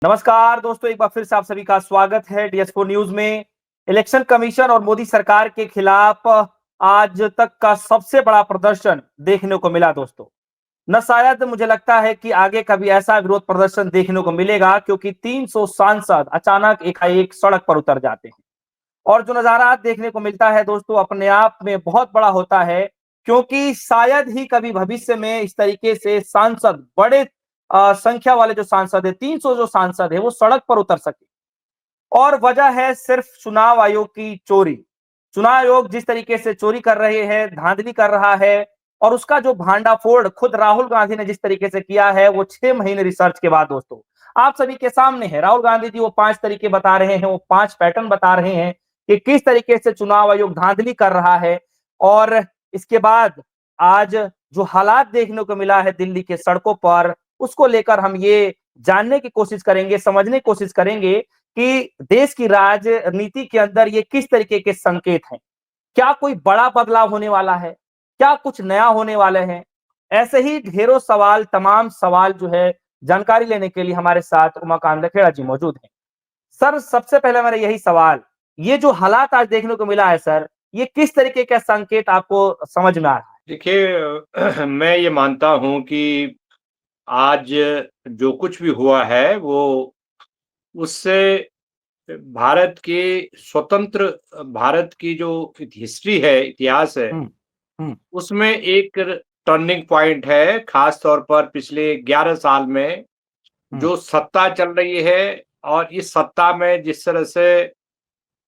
नमस्कार दोस्तों, एक बार फिर से आप सभी का स्वागत है DS4 न्यूज में। इलेक्शन कमीशन और मोदी सरकार के खिलाफ आज तक का सबसे बड़ा प्रदर्शन देखने को मिला दोस्तों। न शायद मुझे लगता है कि आगे कभी ऐसा विरोध प्रदर्शन देखने को मिलेगा, क्योंकि 300 सांसद अचानक एकाएक सड़क पर उतर जाते हैं। और जो नजारा देखने को मिलता है दोस्तों, अपने आप में बहुत बड़ा होता है, क्योंकि शायद ही कभी भविष्य में इस तरीके से सांसद, बड़े संख्या वाले जो सांसद है, 300 जो सांसद है, वो सड़क पर उतर सके। और वजह है सिर्फ चुनाव आयोग की चोरी। चुनाव आयोग जिस तरीके से चोरी कर रहे हैं, धांधली कर रहा है, और उसका जो भांडाफोड़ खुद राहुल गांधी ने जिस तरीके से किया है, वो 6 महीने रिसर्च के बाद दोस्तों आप सभी के सामने है। राहुल गांधी जी वो 5 तरीके बता रहे हैं, वो 5 पैटर्न बता रहे हैं कि किस तरीके से चुनाव आयोग धांधली कर रहा है। और इसके बाद आज जो हालात देखने को मिला है दिल्ली के सड़कों पर, उसको लेकर हम ये जानने की कोशिश करेंगे, समझने की कोशिश करेंगे कि देश की राजनीति के अंदर ये किस तरीके के संकेत हैं। क्या कोई बड़ा बदलाव होने वाला है? क्या कुछ नया होने वाले हैं? ऐसे ही ढेरों सवाल, तमाम सवाल जो है, जानकारी लेने के लिए हमारे साथ उमाकांत लखेड़ा जी मौजूद हैं। सर, सबसे पहले मेरा यही सवाल, ये जो हालात आज देखने को मिला है सर, ये किस तरीके का संकेत आपको समझ में आ रहा है? देखिए, मैं ये मानता हूँ कि आज जो कुछ भी हुआ है वो उससे भारत की स्वतंत्र भारत की जो हिस्ट्री है, इतिहास है, हुँ, हुँ, उसमें एक टर्निंग पॉइंट है। खास तौर पर पिछले 11 साल में हुँ, जो सत्ता चल रही है और इस सत्ता में जिस तरह से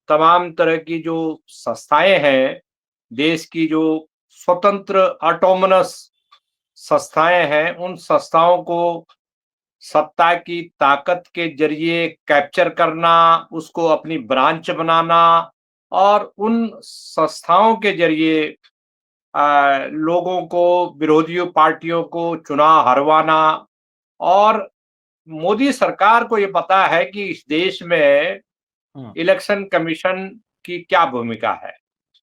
तमाम तरह की जो संस्थाएं हैं, देश की जो स्वतंत्र ऑटोनमस संस्थाएं हैं, उन संस्थाओं को सत्ता की ताकत के जरिए कैप्चर करना, उसको अपनी ब्रांच बनाना और उन संस्थाओं के जरिए लोगों को, विरोधियों पार्टियों को चुनाव हरवाना। और मोदी सरकार को ये पता है कि इस देश में हुँ, इलेक्शन कमीशन की क्या भूमिका है।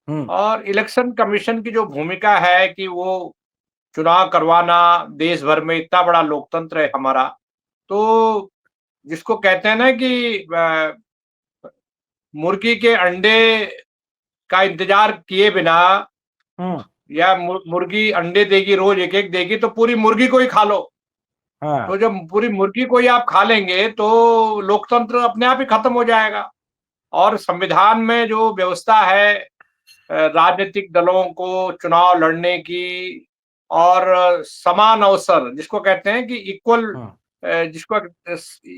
हुँ, और इलेक्शन कमीशन की जो भूमिका है कि वो चुनाव करवाना, देश भर में इतना बड़ा लोकतंत्र है हमारा, तो जिसको कहते हैं ना कि मुर्गी के अंडे का इंतजार किए बिना, हुँ, या मुर्गी अंडे देगी, रोज एक एक देगी, तो पूरी मुर्गी को ही खा लो। हाँ, तो जब पूरी मुर्गी को ही आप खा लेंगे तो लोकतंत्र अपने आप ही खत्म हो जाएगा। और संविधान में जो व्यवस्था है राजनीतिक दलों को चुनाव लड़ने की, और समान अवसर जिसको कहते हैं कि इक्वल, हुँ, जिसको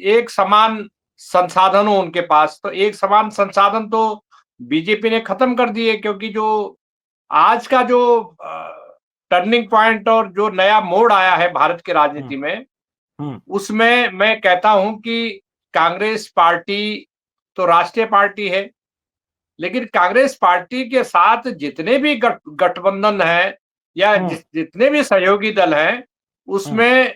एक समान संसाधन हो उनके पास, तो एक समान संसाधन तो बीजेपी ने खत्म कर दिए। क्योंकि जो आज का जो टर्निंग पॉइंट और जो नया मोड़ आया है भारत की हुँ, राजनीति में, हुँ, उसमें मैं कहता हूं कि कांग्रेस पार्टी तो राष्ट्रीय पार्टी है, लेकिन कांग्रेस पार्टी के साथ जितने भी गठबंधन है या हुँ, जितने भी सहयोगी दल हैं, हुँ, उसमें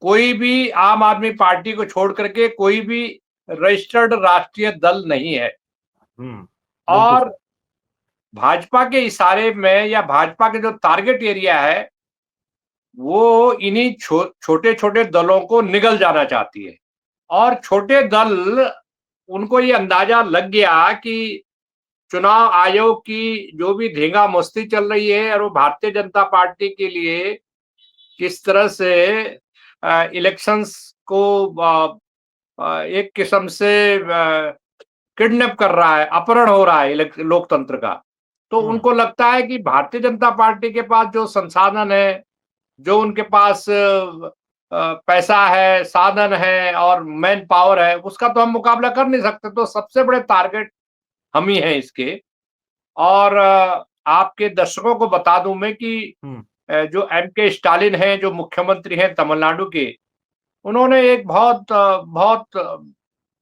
कोई भी आम आदमी पार्टी को छोड़ करके कोई भी रजिस्टर्ड राष्ट्रीय दल नहीं है। हुँ, बिल्कुल और सर। भाजपा के इशारे में या भाजपा के जो टारगेट एरिया है, वो इन्हीं छोटे छोटे दलों को निगल जाना चाहती है। और छोटे दल, उनको ये अंदाजा लग गया कि चुनाव आयोग की जो भी धींगा मस्ती चल रही है और वो भारतीय जनता पार्टी के लिए किस तरह से इलेक्शंस को एक किस्म से किडनैप कर रहा है, अपहरण हो रहा है लोकतंत्र का। तो हुँ, उनको लगता है कि भारतीय जनता पार्टी के पास जो संसाधन है, जो उनके पास पैसा है, साधन है और मैन पावर है, उसका तो हम मुकाबला कर नहीं सकते। तो सबसे बड़े टारगेट हम ही हैं इसके। और आपके दर्शकों को बता दूं मैं कि हुँ, जो एम.के. स्टालिन हैं, जो मुख्यमंत्री हैं तमिलनाडु के, उन्होंने एक बहुत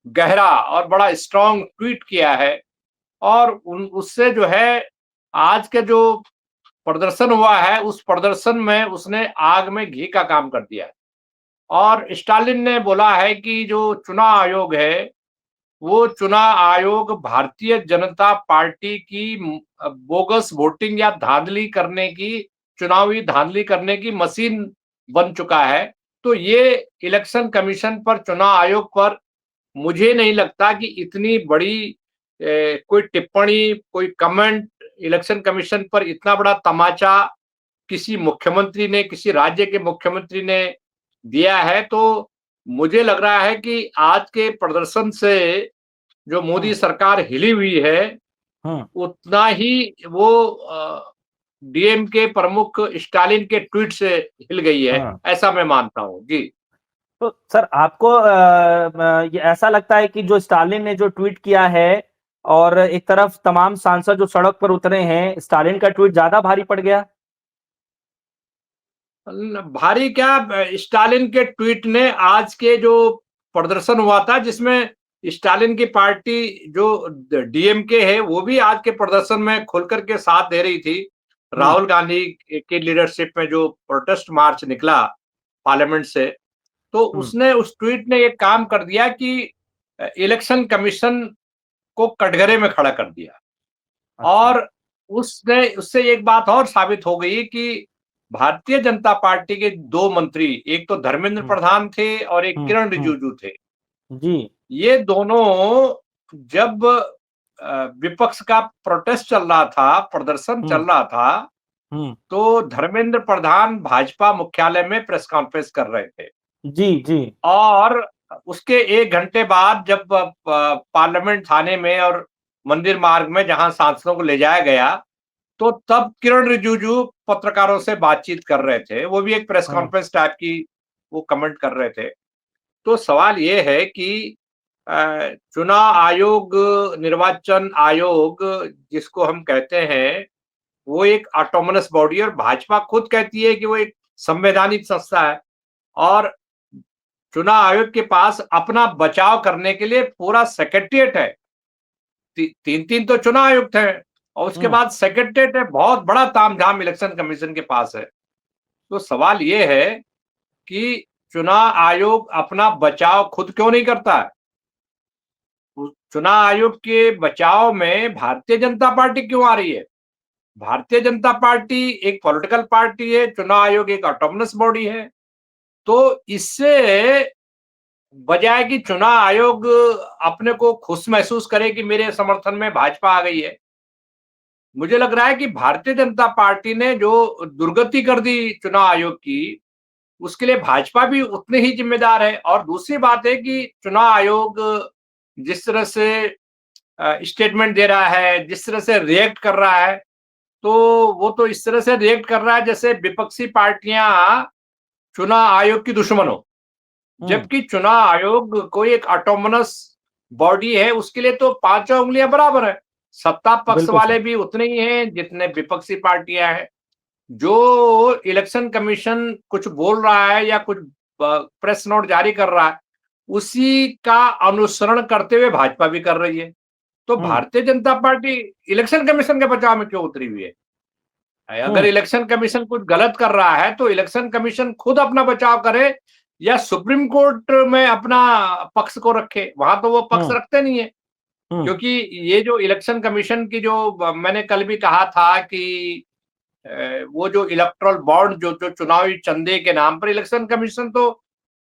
गहरा और बड़ा स्ट्रांग ट्वीट किया है। और उससे जो है, आज के जो प्रदर्शन हुआ है, उस प्रदर्शन में उसने आग में घी का काम कर दिया है। और स्टालिन ने बोला है कि जो चुनाव आयोग है, वो चुनाव आयोग भारतीय जनता पार्टी की बोगस वोटिंग या धांधली करने की, चुनावी धांधली करने की मशीन बन चुका है। तो ये इलेक्शन कमीशन पर, चुनाव आयोग पर मुझे नहीं लगता कि इतनी बड़ी कोई टिप्पणी, कोई कमेंट इलेक्शन कमीशन पर इतना बड़ा तमाचा किसी मुख्यमंत्री ने, किसी राज्य के मुख्यमंत्री ने दिया है। तो मुझे लग रहा है कि आज के प्रदर्शन से जो मोदी सरकार हिली हुई है, उतना ही वो डीएमके प्रमुख स्टालिन के ट्वीट से हिल गई है, ऐसा मैं मानता हूं। जी। तो सर आपको ये ऐसा लगता है कि जो स्टालिन ने जो ट्वीट किया है और एक तरफ तमाम सांसद जो सड़क पर उतरे हैं, स्टालिन का ट्वीट ज्यादा भारी पड़ गया? भारी क्या, स्टालिन के ट्वीट ने आज के जो प्रदर्शन हुआ था, जिसमें स्टालिन की पार्टी जो डीएमके है, वो भी आज के प्रदर्शन में खुल करके साथ दे रही थी। राहुल गांधी की लीडरशिप में जो प्रोटेस्ट मार्च निकला पार्लियामेंट से, तो उसने, उस ट्वीट ने एक काम कर दिया कि इलेक्शन कमीशन को कटघरे में खड़ा कर दिया। और उसने, उससे एक बात और साबित हो गई कि भारतीय जनता पार्टी के दो मंत्री, एक तो धर्मेंद्र प्रधान थे और एक किरण रिजिजू थे। जी। ये दोनों जब विपक्ष का प्रोटेस्ट चल रहा था, प्रदर्शन चल रहा था, तो धर्मेंद्र प्रधान भाजपा मुख्यालय में प्रेस कॉन्फ्रेंस कर रहे थे। जी जी। और उसके 1 घंटे बाद जब पार्लियामेंट थाने में और मंदिर मार्ग में जहां सांसदों को ले जाया गया, तो तब किरण रिजिजू पत्रकारों से बातचीत कर रहे थे। वो भी एक प्रेस कॉन्फ्रेंस टाइप की वो कमेंट कर रहे थे। तो सवाल ये है कि चुनाव आयोग, निर्वाचन आयोग जिसको हम कहते हैं, वो एक ऑटोनोमस बॉडी है और भाजपा खुद कहती है कि वो एक संवैधानिक संस्था है। और चुनाव आयोग के पास अपना बचाव करने के लिए पूरा सेक्रेटेरिएट है। तीन तीन तो चुनाव आयुक्त हैं और उसके बाद सेक्रेटेरिएट है, बहुत बड़ा तामझाम इलेक्शन कमीशन के पास है। तो सवाल ये है कि चुनाव आयोग अपना बचाव खुद क्यों नहीं करता है? चुनाव आयोग के बचाव में भारतीय जनता पार्टी क्यों आ रही है? भारतीय जनता पार्टी एक पॉलिटिकल पार्टी है, चुनाव आयोग एक ऑटोनोमस बॉडी है। तो इससे बजाय कि चुनाव आयोग अपने को खुश महसूस करे कि मेरे समर्थन में भाजपा आ गई है, मुझे लग रहा है कि भारतीय जनता पार्टी ने जो दुर्गति कर दी चुनाव आयोग की, उसके लिए भाजपा भी उतने ही जिम्मेदार है। और दूसरी बात है कि चुनाव आयोग जिस तरह से स्टेटमेंट दे रहा है, जिस तरह से रिएक्ट कर रहा है, तो वो तो इस तरह से रिएक्ट कर रहा है जैसे विपक्षी पार्टियां चुनाव आयोग की दुश्मन हो। जबकि चुनाव आयोग कोई एक ऑटोनोमस बॉडी है, उसके लिए तो पांचों उंगलियां बराबर है। सत्ता पक्ष वाले भी उतने ही हैं जितने विपक्षी पार्टियां हैं। जो इलेक्शन कमीशन कुछ बोल रहा है या कुछ प्रेस नोट जारी कर रहा है, उसी का अनुसरण करते हुए भाजपा भी कर रही है। तो Bharatiya Janata party election commission के बचाव में क्यों उतरी हुई है? अगर इलेक्शन कमीशन कुछ गलत कर रहा है तो इलेक्शन कमीशन खुद अपना बचाव करे या सुप्रीम कोर्ट में अपना पक्ष को रखे। वहां तो वो पक्ष रखते नहीं है, क्योंकि ये जो इलेक्शन कमीशन की, जो मैंने कल भी कहा था कि वो जो इलेक्टोरल बॉन्ड, जो जो चुनावी चंदे के नाम पर इलेक्शन कमीशन तो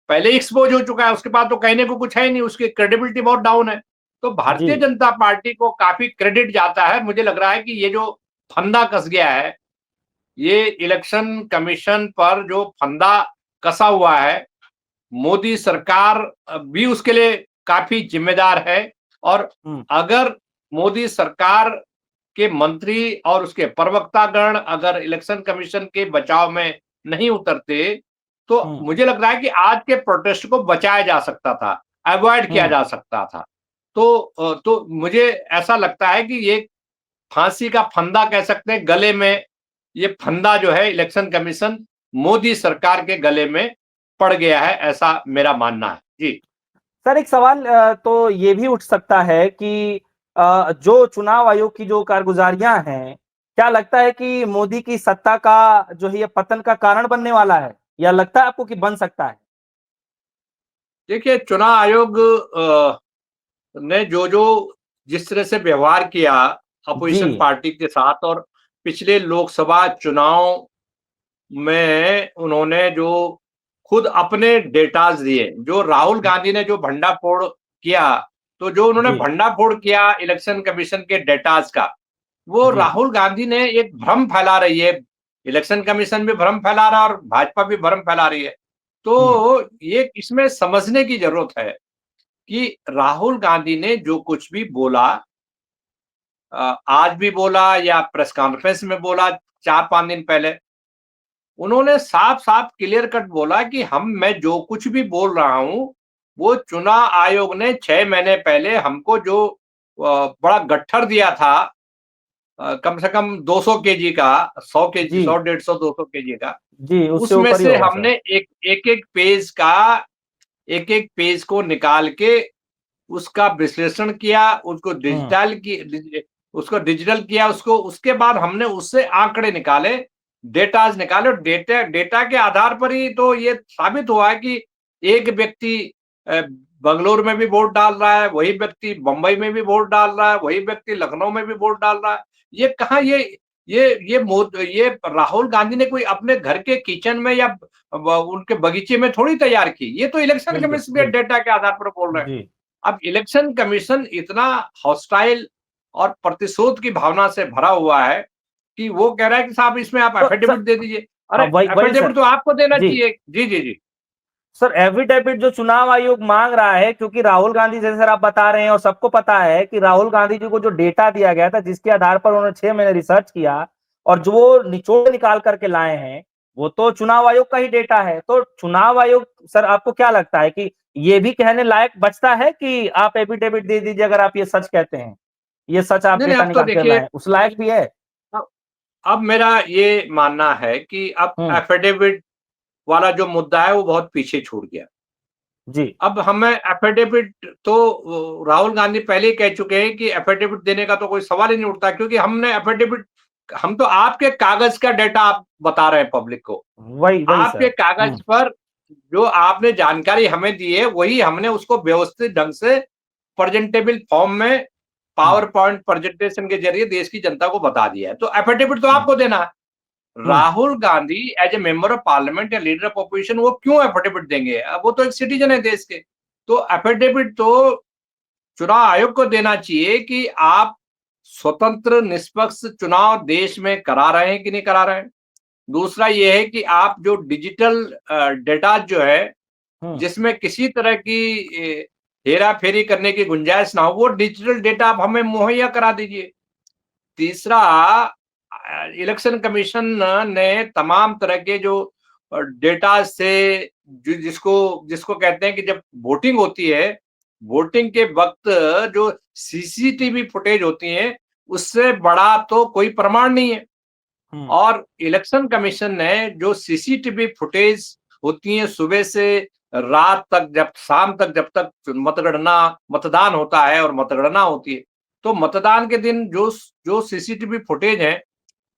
पहले एक्सपोज हो चुका है, उसके बाद तो कहने को कुछ है ही नहीं, उसकी क्रेडिबिलिटी बहुत डाउन है। तो भारतीय जनता पार्टी को काफी क्रेडिट जाता है। मुझे लग रहा है कि ये जो फंदा कस गया है, ये इलेक्शन कमीशन पर जो फंदा कसा हुआ है, मोदी सरकार भी उसके लिए काफी जिम्मेदार है। और अगर मोदी सरकार के मंत्री और उसके प्रवक्तागण अगर इलेक्शन कमीशन के बचाव में नहीं उतरते, तो मुझे लग रहा है कि आज के प्रोटेस्ट को बचाया जा सकता था, अवॉइड किया जा सकता था। तो मुझे ऐसा लगता है कि ये फांसी का फंदा कह सकते हैं गले में, ये फंदा जो है इलेक्शन कमीशन मोदी सरकार के गले में पड़ गया है, ऐसा मेरा मानना है। जी सर एक सवाल तो ये भी उठ सकता है कि जो चुनाव आयोग की जो कारगुजारियां हैं, क्या लगता है कि मोदी की सत्ता का जो है ये पतन का कारण बनने वाला है, या लगता है आपको कि बन सकता है? देखिए, चुनाव आयोग ने जो जो जिस तरह से व्यवहार किया अपोजिशन पार्टी के साथ, और पिछले लोकसभा चुनाव में उन्होंने जो खुद अपने डेटाज दिए। जो राहुल गांधी ने जो भंडाफोड़ किया, तो जो उन्होंने जी भंडाफोड़ किया इलेक्शन कमीशन के डेटाज का, वो जी राहुल गांधी ने एक भ्रम फैला रही है। इलेक्शन कमीशन भी भ्रम फैला रहा है और भाजपा भी भ्रम फैला रही है। हम्म तो ये इसमें समझने की जरूरत है कि राहुल गांधी ने जो कुछ भी बोला, आज भी बोला या प्रेस कॉन्फ्रेंस में बोला 4-5 दिन पहले, उन्होंने साफ-साफ क्लियर कट बोला कि मैं जो कुछ भी बोल रहा हूं, वो चुनाव आयोग ने 6 महीने पहले हमको जो बड़ा गट्ठर दिया था, कम से कम 200 केजी का, 100 केजी, जी 100, 150, 200 केजी का, जी उससे उसमें ऊपर ही से होगा सर। हमने एक-एक पेज को निकाल के उसका विश्लेषण किया, हम्म उसको डिजिटल किया, उसके बाद हमने उससे आंकड़े निकाले, डेटाज निकाले, और डेटा डेटा के आधार पर ही तो ये साबित हुआ है कि एक व्यक्ति अ, बंगलोर में भी वोट डाल रहा है, वही व्यक्ति बंबई में भी वोट डाल रहा है, वही व्यक्ति लखनऊ में भी वोट डाल रहा है। ये कहाँ ये राहुल गांधी ने कोई अपने घर के किचन में या उनके बगीचे में थोड़ी तैयार की, ये तो इलेक्शन बिल्कुल कमीशन के बिल्कुल। डेटा के आधार पर बोल रहे हैं। जी अब इलेक्शन कमीशन इतना हॉस्टाइल और प्रतिशोध की भावना से भरा हुआ है कि वो कह रहा है कि साहब इसमें आप तो एफिडेविट सर, दे दीजिए। हाँ अरे वही वही एफिडेविट सर। तो आपको देना जी चाहिए। जी, जी, जी। सर, एफिडेविट जो चुनाव आयोग मांग रहा है, क्योंकि राहुल गांधी, जैसे सर आप बता रहे हैं और सबको पता है कि राहुल गांधी जी को जो डेटा दिया गया था, जिसके आधार पर उन्होंने 6 महीने रिसर्च किया और जो वो निचोड़ निकाल करके लाए हैं, वो तो चुनाव आयोग का ही डेटा है। तो चुनाव आयोग, सर आपको क्या लगता है कि ये भी कहने लायक बचता है कि आप एफिडेविट दे दीजिए अगर आप ये सच कहते हैं, ये सच आप नहीं, नहीं, डेटा अब तो निकाल कर देखिए, लाए, उस लायक भी है? अब अब मेरा ये मानना है कि अब हम्म एफिडेविट वाला जो मुद्दा है वो बहुत पीछे छूट गया। जी अब हमें एफिडेविट तो राहुल गांधी पहले ही कह चुके हैं कि एफिडेविट देने का तो कोई सवाल ही नहीं उठता, क्योंकि हम तो आपके कागज का डेटा आप बता रहे हैं पब्लिक को। वही वही आपके सर। कागज पर जो आपने जानकारी हमें दी है, वही हमने उसको व्यवस्थित ढंग से प्रेजेंटेबल फॉर्म में हम्म पावर पॉइंट प्रेजेंटेशन के जरिए देश की जनता को बता दिया है। तो एफिडेविट तो हम्म आपको देना है। Hmm Rahul Gandhi as a member of parliament या लीडर ऑफ अपोजिशन वो क्यों एफिडेविट देंगे? अब वो तो एक सिटीजन है देश के। तो एफिडेविट तो चुनाव आयोग को देना चाहिए कि आप स्वतंत्र निष्पक्ष चुनाव देश में करा रहे हैं कि नहीं करा रहे हैं। दूसरा ये है कि आप जो डिजिटल डेटा जो है, हम्म जिसमें किसी तरह की हेरा फेरी करने की गुंजाइश ना हो, वो डिजिटल डेटा आप हमें मुहैया करा दीजिए। तीसरा, इलेक्शन कमीशन ने तमाम तरह के जो डेटा से, जिसको जिसको कहते हैं कि जब वोटिंग होती है, वोटिंग के वक्त जो सीसीटीवी फुटेज होती है, उससे बड़ा तो कोई प्रमाण नहीं है। हम्म और इलेक्शन कमीशन ने जो सीसीटीवी फुटेज होती है सुबह से रात तक, जब शाम तक, जब तक मतदान होता है और मतगणना होती है, तो मतदान के दिन जो जो सीसीटीवी फुटेज है,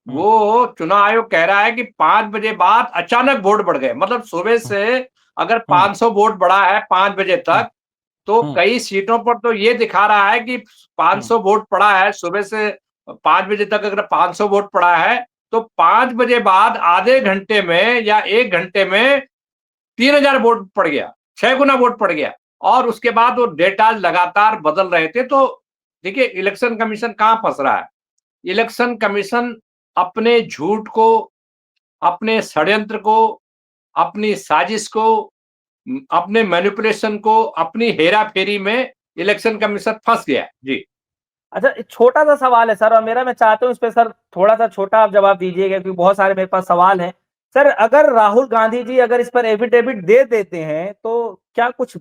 हम्म वो चुनाव आयोग कह रहा है कि 5 बजे बाद अचानक वोट बढ़ गए। मतलब सुबह हम्म से अगर हम्म 500 वोट बढ़ा है 5 बजे हम्म तक, तो हम्म कई सीटों पर तो ये दिखा रहा है कि हम्म 500 वोट पड़ा है सुबह से 5 बजे तक। अगर 500 वोट पड़ा है, तो 5 बजे बाद आधे घंटे में या 1 घंटे में 3000 वोट पड़ गया, 6 गुना वोट पड़ गया। और उसके बाद वो डेटा लगातार बदल रहे थे। तो देखिए, इलेक्शन कमीशन कहां फंस रहा है। इलेक्शन कमीशन अपने झूठ को, अपने षड्यंत्र को, अपनी साजिश को, अपने मैनिपुलेशन को, अपनी हेरा फेरी में इलेक्शन कमीशन फंस गया है। जी। अच्छा, एक छोटा सा सवाल है सर, और मेरा, मैं चाहता हूँ इस पे सर थोड़ा सा छोटा आप जवाब दीजिएगा, क्योंकि बहुत सारे मेरे पास सवाल हैं। सर, अगर राहुल गांधी जी अगर इस पर एफिडेविट दे देते हैं, तो क्या कुछ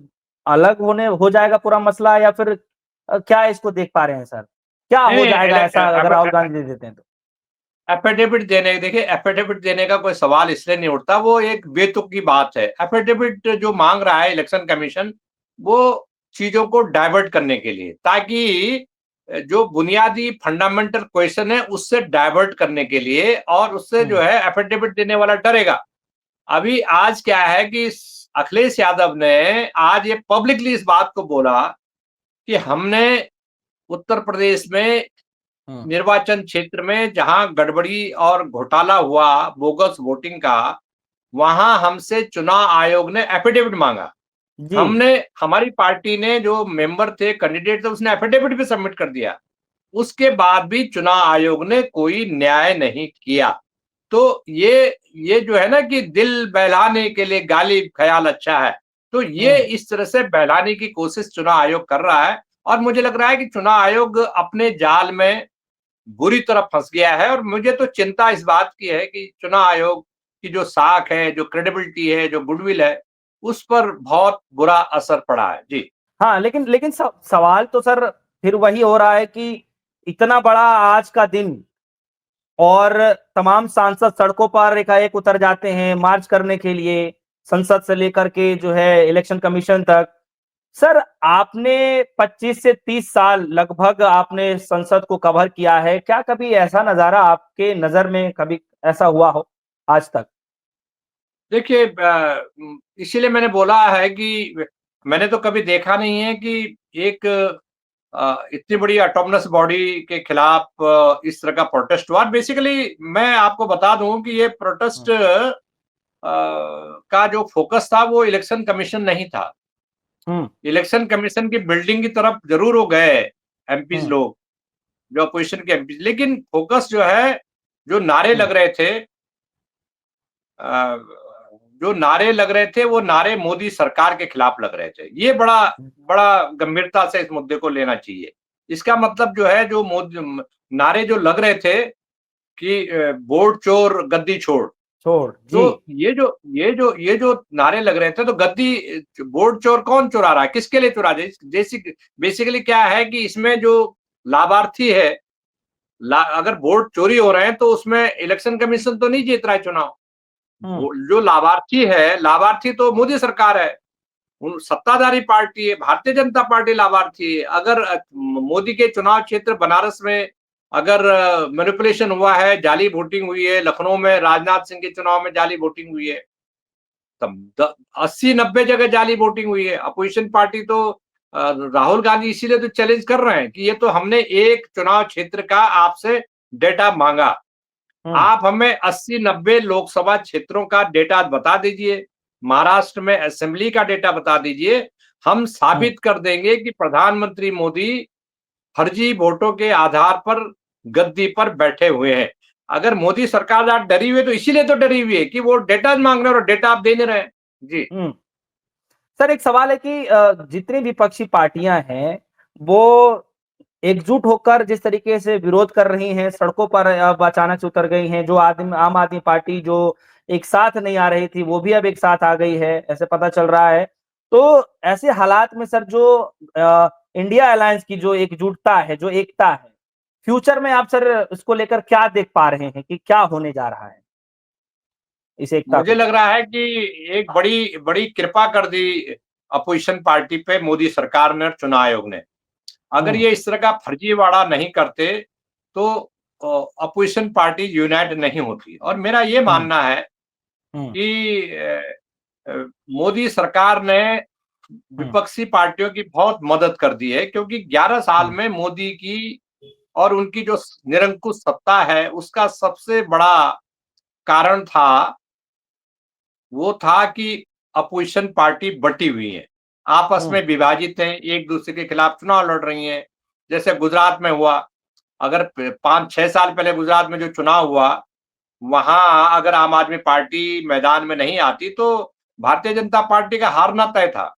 अलग होने हो जाएगा पूरा मसला, या फिर क्या इसको देख पा रहे हैं सर? क्या हो जाएगा ऐसा अगर राहुल गांधी दे देते हैं तो? एफिडेविट देने का कोई सवाल इसलिए नहीं उठता, वो एक बेतुक की बात है। एफिडेविट जो मांग रहा है इलेक्शन कमीशन, वो चीजों को डाइवर्ट करने के लिए, ताकि जो बुनियादी फंडामेंटल क्वेश्चन है उससे डाइवर्ट करने के लिए, और उससे जो हम्म है एफिडेविट देने वाला डरेगा। अभी आज क्या है कि अखिलेश यादव ने आज ये पब्लिकली इस बात को बोला कि हमने उत्तर प्रदेश में हम्म निर्वाचन क्षेत्र में जहां गड़बड़ी और घोटाला हुआ, बोगस वोटिंग का, वहां हमसे चुनाव आयोग ने एफिडेविट मांगा। जी। हमने, हमारी पार्टी ने जो मेंबर थे, कैंडिडेट थे, उसने एफिडेविट भी सबमिट कर दिया। उसके बाद भी चुनाव आयोग ने कोई न्याय नहीं किया। तो ये जो है ना कि दिल बहलाने के लिए गालिब ख्याल अच्छा है, तो ये हम्म। इस तरह से बहलाने की कोशिश चुनाव आयोग कर रहा है। और मुझे लग रहा है कि चुनाव आयोग अपने जाल में बुरी तरह फंस गया है। और मुझे तो चिंता इस बात की है कि चुनाव आयोग की जो साख है, जो क्रेडिबिलिटी है, जो गुडविल है, उस पर बहुत बुरा असर पड़ा है। जी। हाँ, लेकिन लेकिन सवाल तो सर फिर वही हो रहा है कि इतना बड़ा आज का दिन और तमाम सांसद सड़कों पर एकाएक उतर जाते हैं मार्च करने के लिए, संसद से लेकर के जो है इलेक्शन कमीशन तक। सर, आपने 25 से 30 साल लगभग आपने संसद को कवर किया है। क्या कभी ऐसा नज़ारा आपके नज़र में कभी ऐसा हुआ हो आज तक? देखिए, इसीलिए मैंने बोला है कि मैंने तो कभी देखा नहीं है कि एक इतनी बड़ी ऑटोनमस बॉडी के खिलाफ इस तरह का प्रोटेस्ट हुआ। बेसिकली मैं आपको बता दूं कि ये प्रोटेस्ट हुँ, का जो फोकस था वो इलेक्शन कमीशन नहीं था। हुँ, इलेक्शन कमीशन की बिल्डिंग की तरफ जरूर वो गए एमपीज हुँ, लोग, जो अपोजिशन के एमपीज, लेकिन फोकस जो है, जो नारे हुँ, लग रहे थे, अ, जो नारे लग रहे थे वो नारे मोदी सरकार के खिलाफ लग रहे थे। ये बड़ा हुँ, बड़ा गंभीरता से इस मुद्दे को लेना चाहिए। इसका मतलब जो है, जो नारे जो लग रहे थे कि वोट चोर गद्दी छोड़, छोड़, तो जी। ये जो नारे लग रहे थे, तो गद्दी वोट चोर कौन चुरा रहा है, किसके लिए चुरा रहा है? बेसिकली क्या है कि इसमें जो लाभार्थी है, अगर वोट चोरी हो रहे हैं तो उसमें इलेक्शन कमीशन तो नहीं जीत रहा है चुनाव। हुँ, जो लाभार्थी है, लाभार्थी तो मोदी सरकार है, उन सत्ताधारी पार्टी है, भारतीय जनता पार्टी लाभार्थी है। अगर मोदी के चुनाव क्षेत्र बनारस में अगर मैनिपुलेशन हुआ है, जाली वोटिंग हुई है, लखनऊ में राजनाथ सिंह के चुनाव में जाली वोटिंग हुई है, तब 80-90 जगह जाली वोटिंग हुई है। अपोजिशन पार्टी तो राहुल गांधी इसीलिए तो चैलेंज कर रहे हैं कि ये तो हमने एक चुनाव क्षेत्र का आपसे डेटा मांगा, हुँ, आप हमें 80-90 लोकसभा क्षेत्रों का डेटा बता दीजिए, महाराष्ट्र में असेंबली का डेटा बता दीजिए, हम हुँ, साबित कर देंगे कि प्रधानमंत्री मोदी फर्जी वोटों के आधार पर गद्दी पर बैठे हुए हैं। अगर मोदी सरकार आज डरी हुई है तो इसीलिए तो डरी हुई है कि वो डेटा मांग रहे हैं और डेटा आप दे नहीं रहे हैं। जी। हुँ। सर, एक सवाल है कि जितनी विपक्षी पार्टियाँ हैं, वो एकजुट होकर जिस तरीके से विरोध कर रही हैं, सड़कों पर अब अचानक से उतर गई हैं, जो आम आदमी पार्टी जो एक साथ नहीं आ रही थी, वो भी अब एक साथ आ गई है, ऐसे पता चल रहा है। तो ऐसे हालात में सर जो इंडिया अलायंस की जो एकजुटता है, जो एकता है, फ्यूचर में आप सर इसको लेकर क्या देख पा रहे हैं कि क्या होने जा रहा है, इस एकता को मुझे लग लेकर? रहा है कि एक बड़ी बड़ी कृपा कर दी अपोजिशन पार्टी पे मोदी सरकार ने और चुनाव आयोग ने। अगर हुँ, ये इस तरह का फर्जीवाड़ा नहीं करते तो अपोजिशन पार्टी यूनाइट नहीं होती। और मेरा ये हुँ, मानना है हुँ, कि मोदी सरकार ने हुँ, विपक्षी पार्टियों की बहुत मदद कर दी है, क्योंकि 11 साल हुँ, में मोदी की और उनकी जो निरंकुश सत्ता है उसका सबसे बड़ा कारण था, वो था कि अपोजिशन पार्टी बटी हुई है, आपस हुँ, में विभाजित हैं, एक दूसरे के खिलाफ चुनाव लड़ रही हैं। जैसे गुजरात में हुआ, अगर 5-6 साल पहले गुजरात में जो चुनाव हुआ, वहां अगर आम आदमी पार्टी मैदान में नहीं आती तो भारतीय जनता पार्टी का हारना तय था।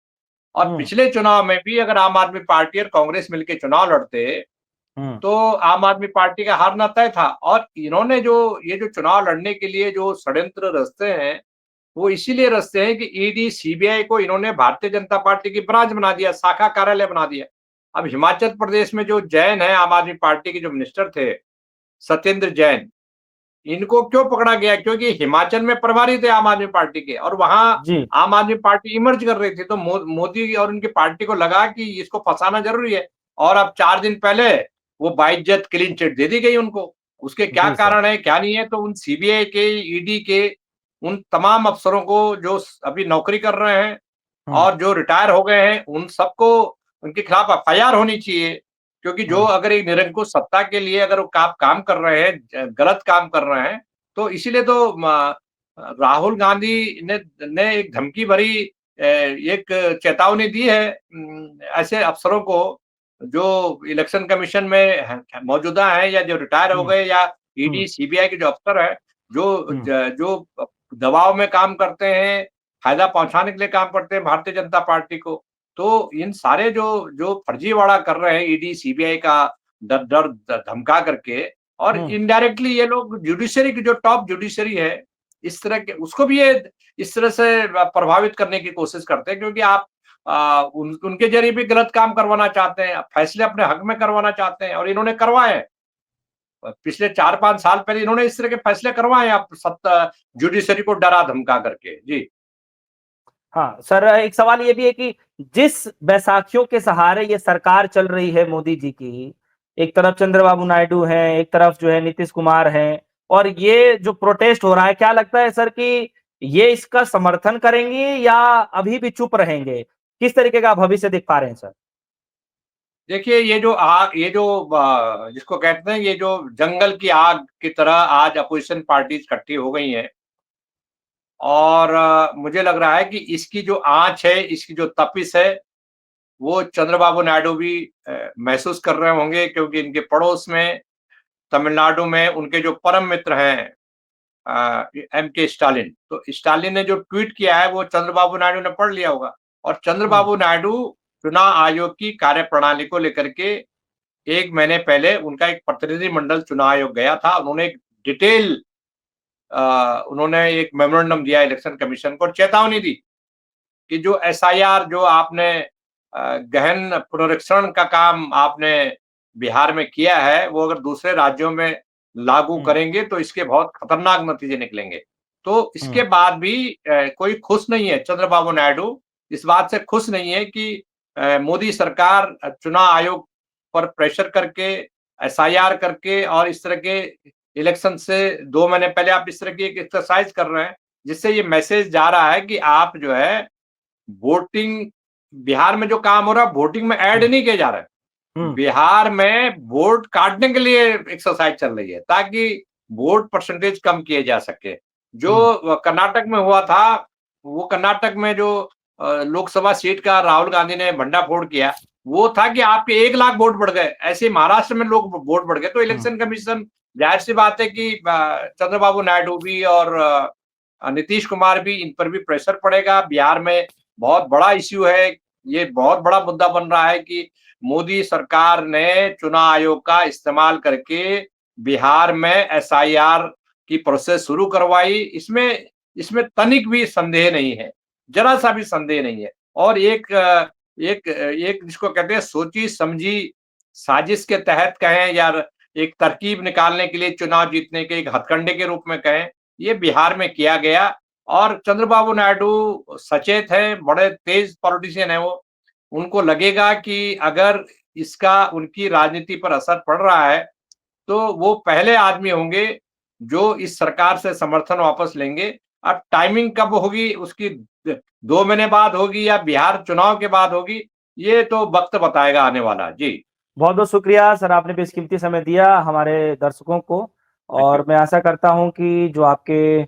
और हुँ, पिछले चुनाव में भी अगर आम आदमी पार्टी और कांग्रेस मिलकर चुनाव लड़ते हुँ, तो आम आदमी पार्टी का हारना तय था। और इन्होंने जो ये जो चुनाव लड़ने के लिए जो षड्यंत्र रचते हैं, वो इसीलिए रचते हैं कि ईडी सीबीआई को इन्होंने भारतीय जनता पार्टी की ब्रांच बना दिया, शाखा कार्यालय बना दिया। अब हिमाचल प्रदेश में जो जैन है, आम आदमी पार्टी के जो मिनिस्टर थे, सत्येंद्र जैन, इनको क्यों पकड़ा गया? क्योंकि हिमाचल में प्रभारी थे आम आदमी पार्टी के, और वहां जी, आम आदमी पार्टी इमर्ज कर रही थी, तो मोदी और उनकी पार्टी को लगा कि इसको फंसाना जरूरी है। और अब 4 दिन पहले वो बाइज्जत क्लीन चिट दे दी गई उनको। उसके क्या जी सर। कारण है, क्या नहीं है, तो उन सीबीआई के, ईडी के, उन तमाम अफसरों को जो अभी नौकरी कर रहे हैं हुँ, और जो रिटायर हो गए हैं, उन सबको, उनके खिलाफ एफआईआर होनी चाहिए। क्योंकि जो हुँ, अगर एक निरंकुश सत्ता के लिए अगर वो काम कर रहे हैं, गलत काम कर रहे हैं, तो इसीलिए तो राहुल गांधी ने एक धमकी भरी एक चेतावनी दी है ऐसे अफसरों को जो इलेक्शन कमीशन में मौजूदा है या जो रिटायर हो गए या ईडी सीबीआई के जो अफसर है जो दबाव में काम करते हैं, फायदा पहुंचाने के लिए काम करते हैं भारतीय जनता पार्टी को। तो इन सारे जो फर्जीवाड़ा कर रहे हैं ईडी सीबीआई का डर धमका करके, और इनडायरेक्टली ये लोग जुडिशरी की जो टॉप जुडिशरी है इस तरह के उसको भी ये इस तरह से प्रभावित करने की कोशिश करते हैं, क्योंकि आप उनके जरिए भी गलत काम करवाना चाहते हैं, फैसले अपने हक में करवाना चाहते हैं और इन्होंने करवाए हैं। पिछले 4-5 साल पहले इन्होंने इस तरह के फैसले करवाए हैं, आप जुडिशरी को डरा धमका करके। जी हाँ सर, एक सवाल ये भी है कि जिस बैसाखियों के सहारे ये सरकार चल रही है मोदी जी की, एक तरफ चंद्रबाबू नायडू हैं, एक तरफ जो है नीतीश कुमार हैं, और ये जो प्रोटेस्ट हो रहा है, क्या लगता है सर कि ये इसका समर्थन करेंगे या अभी भी चुप रहेंगे? किस तरीके का भविष्य देख पा रहे हैं सर? देखिए, ये जो जिसको कहते हैं, ये जो जंगल की आग की तरह आज अपोजिशन पार्टीज इकट्ठी हो गई हैं, और मुझे लग रहा है कि इसकी जो आंच है, इसकी जो तपिश है, वो चंद्रबाबू नायडू भी महसूस कर रहे होंगे, क्योंकि इनके पड़ोस में तमिलनाडु में उनके जो परम मित्र हैं एम के स्टालिन, तो स्टालिन ने जो ट्वीट किया है वो चंद्रबाबू नायडू ने पढ़ लिया होगा, और चंद्रबाबू नायडू चुनाव आयोग की कार्यप्रणाली को लेकर के 1 महीने पहले उनका एक प्रतिनिधि मंडल चुनाव आयोग गया था। उन्होंने एक मेमोरेंडम दिया इलेक्शन कमीशन को और चेतावनी दी कि जो एसआईआर जो आपने गहन पुनरीक्षण का काम आपने बिहार में किया है, वो अगर दूसरे राज्यों में लागू करेंगे तो इसके बहुत खतरनाक नतीजे निकलेंगे। तो इसके बाद भी कोई खुश नहीं है, चंद्रबाबू नायडू इस बात से खुश नहीं है कि मोदी सरकार चुनाव आयोग पर प्रेशर करके, एसआईआर करके और इस तरह के इलेक्शन से 2 महीने पहले आप इस तरह की एक एक्सरसाइज कर रहे हैं, जिससे ये मैसेज जा रहा है कि आप जो है वोटिंग, बिहार में जो काम हो रहा है वोटिंग में ऐड नहीं किया जा रहा है। बिहार में वोट काटने के लिए एक्सरसाइज चल रही है ताकि वोट परसेंटेज कम किए जा सके। जो कर्नाटक में हुआ था, वो कर्नाटक में जो लोकसभा सीट का राहुल गांधी ने भंडाफोड़ किया, वो था कि आपके 1 लाख वोट बढ़ गए। ऐसे महाराष्ट्र में लोग वोट बढ़ गए, तो इलेक्शन कमीशन, जाहिर सी बात है कि चंद्रबाबू नायडू भी और नीतीश कुमार भी, इन पर भी प्रेशर पड़ेगा। बिहार में बहुत बड़ा इश्यू है, ये बहुत बड़ा मुद्दा बन रहा है कि मोदी सरकार ने चुनाव आयोग का इस्तेमाल करके बिहार में एसआईआर की प्रोसेस शुरू करवाई। इसमें तनिक भी संदेह नहीं है, जरा सा भी संदेह नहीं है। और एक जिसको कहते हैं सोची समझी साजिश के तहत कहें या एक तरकीब निकालने के लिए चुनाव जीतने के एक हथकंडे के रूप में कहें, ये बिहार में किया गया। और चंद्रबाबू नायडू सचेत हैं, बड़े तेज पॉलिटिशियन है वो। उनको लगेगा कि अगर इसका उनकी राजनीति पर असर पड़ रहा है, तो वो पहले आदमी होंगे जो इस सरकार से समर्थन वापस लेंगे। अब टाइमिंग कब होगी उसकी, 2 महीने बाद होगी या बिहार चुनाव के बाद होगी, ये तो वक्त बताएगा आने वाला। जी। बहुत बहुत शुक्रिया सर, आपने बेशकीमती समय दिया हमारे दर्शकों को, थैंक यू। और मैं आशा करता हूं कि जो आपके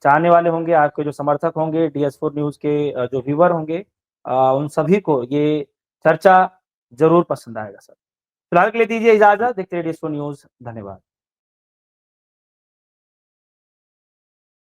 चाहने वाले होंगे, आपके जो समर्थक होंगे, DS4 न्यूज के जो व्यूअर होंगे, उन सभी को ये चर्चा जरूर पसंद आएगा सर। फिलहाल के लिए दीजिए इजाजत, देखते रहिए DS4 न्यूज। धन्यवाद।